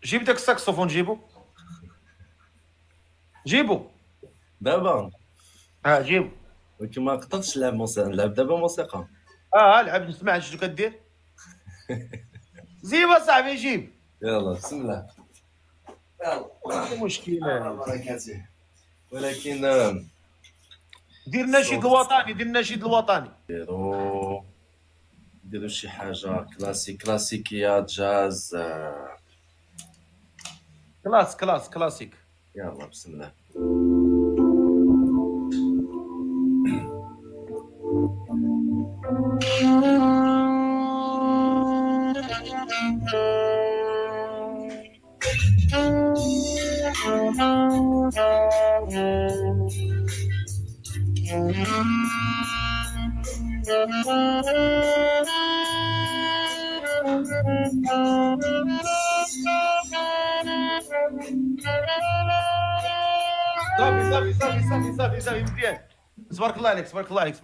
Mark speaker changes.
Speaker 1: جيب داك الساكسوفون، جيبو جيبو.
Speaker 2: دابا
Speaker 1: جيبو.
Speaker 2: ولكن ما قدرتش نلعب موسيقى، نلعب دابا موسيقى.
Speaker 1: لعب نسمع شنو كدير. زيب اصاحبي جيب.
Speaker 2: يلا بسم الله.
Speaker 1: يلا مشكلة.
Speaker 2: بركاته. ولكن
Speaker 1: دير النشيد الوطني، دير النشيد الوطني.
Speaker 2: نديرو شي حاجة كلاسيكية جاز.
Speaker 1: كلاسيك.
Speaker 2: يلا بسم الله.
Speaker 1: صافي مزيان. تبارك الله عليك.